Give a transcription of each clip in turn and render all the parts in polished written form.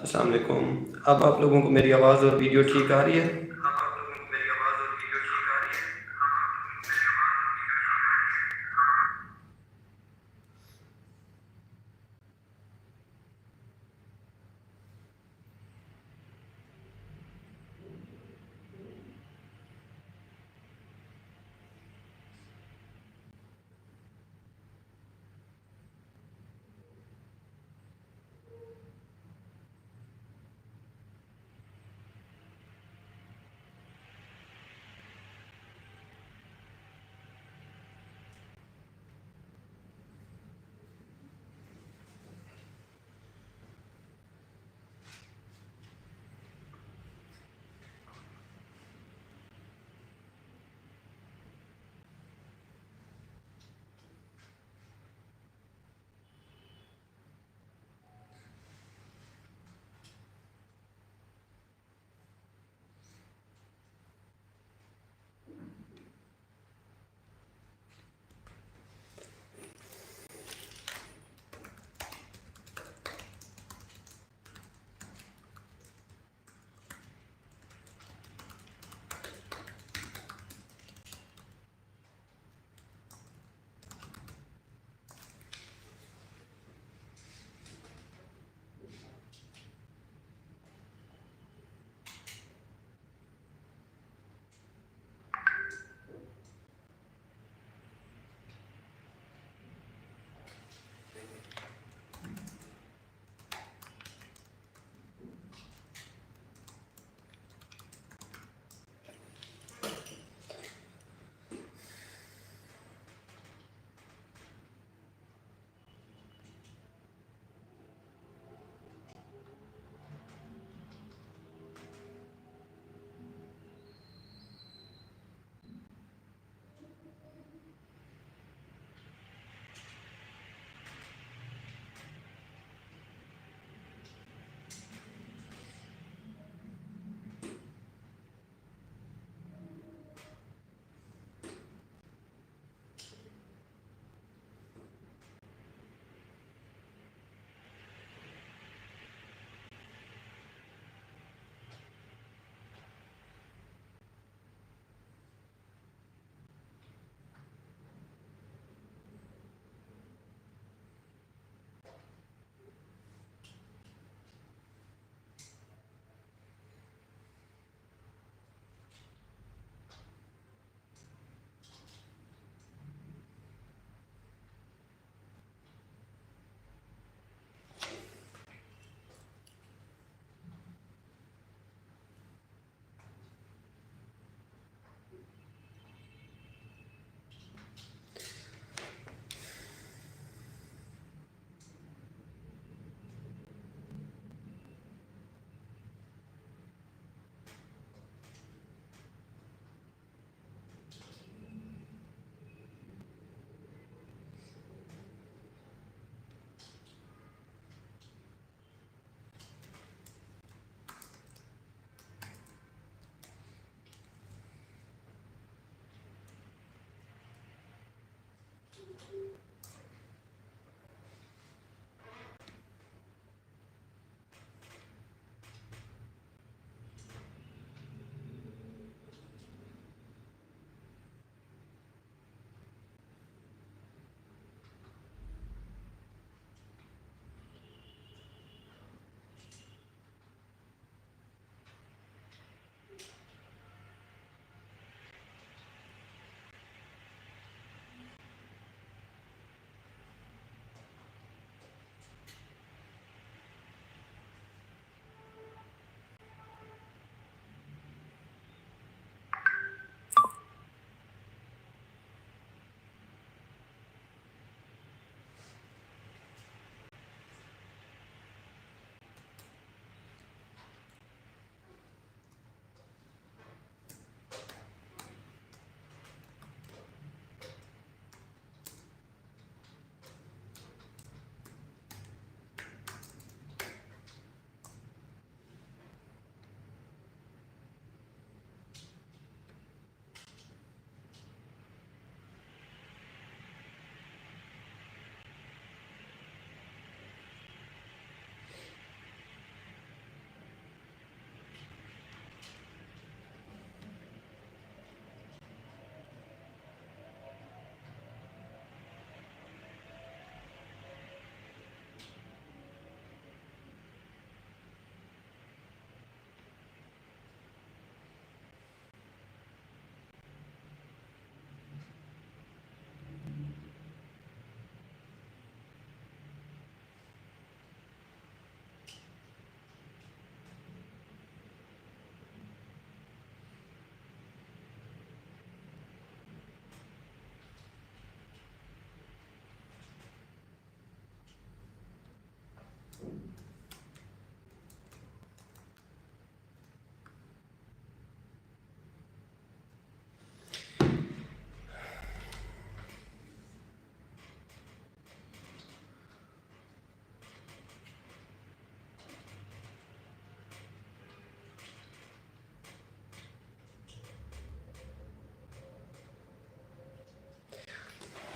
अस्सलाम वालेकुम। अब आप लोगों को मेरी आवाज़ और वीडियो ठीक आ रही है?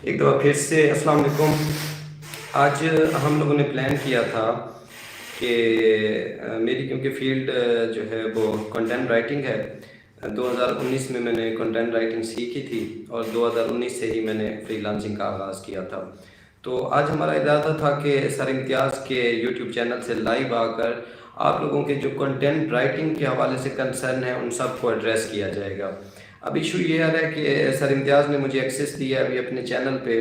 एक दफ़ा फिर से अस्सलाम वालेकुम। आज हम लोगों ने प्लान किया था कि मेरी क्योंकि फ़ील्ड जो है वो कंटेंट राइटिंग है। 2019 में मैंने कंटेंट राइटिंग सीखी थी और 2019 से ही मैंने फ्रीलांसिंग का आगाज़ किया था। तो आज हमारा इरादा था कि सर इम्तियाज़ के यूट्यूब चैनल से लाइव आकर आप लोगों के जो कंटेंट राइटिंग के हवाले से कंसर्न है उन सब को एड्रेस किया जाएगा। अब इशू ये आ रहा है कि सर इम्तियाज़ ने मुझे एक्सेस दिया है अभी अपने चैनल पे,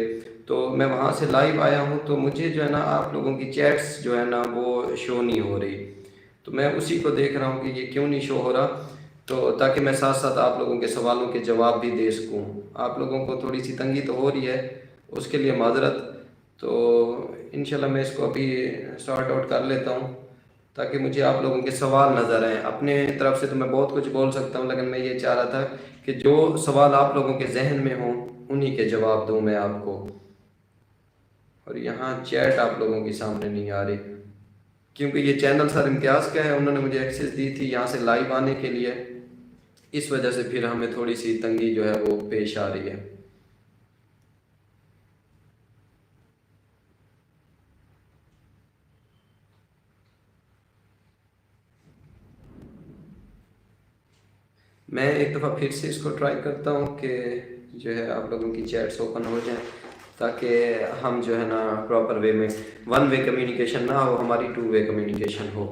तो मैं वहाँ से लाइव आया हूँ, तो मुझे जो है ना आप लोगों की चैट्स जो है ना वो शो नहीं हो रही। तो मैं उसी को देख रहा हूँ कि ये क्यों नहीं शो हो रहा, तो ताकि मैं साथ साथ आप लोगों के सवालों के जवाब भी दे सकूँ। आप लोगों को थोड़ी सी तंगी तो हो रही है, उसके लिए माजरत। तो इंशाल्लाह मैं इसको अभी सॉर्ट आउट कर लेता हूँ ताकि मुझे आप लोगों के सवाल नज़र आएँ। अपने तरफ से तो मैं बहुत कुछ बोल सकता हूँ, लेकिन मैं ये चाह रहा था कि जो सवाल आप लोगों के जहन में हों उन्हीं के जवाब दूँ मैं आपको। और यहाँ चैट आप लोगों के सामने नहीं आ रही क्योंकि ये चैनल सर इम्तियाज़ का है, उन्होंने मुझे एक्सेस दी थी यहाँ से लाइव आने के लिए, इस वजह से फिर हमें थोड़ी सी तंगी जो है वो पेश आ रही है। मैं एक दफ़ा फिर से इसको ट्राई करता हूँ कि जो है आप लोगों की चैट्स ओपन हो जाएं ताकि हम जो है ना प्रॉपर वे में वन वे कम्युनिकेशन ना हो, हमारी टू वे कम्युनिकेशन हो।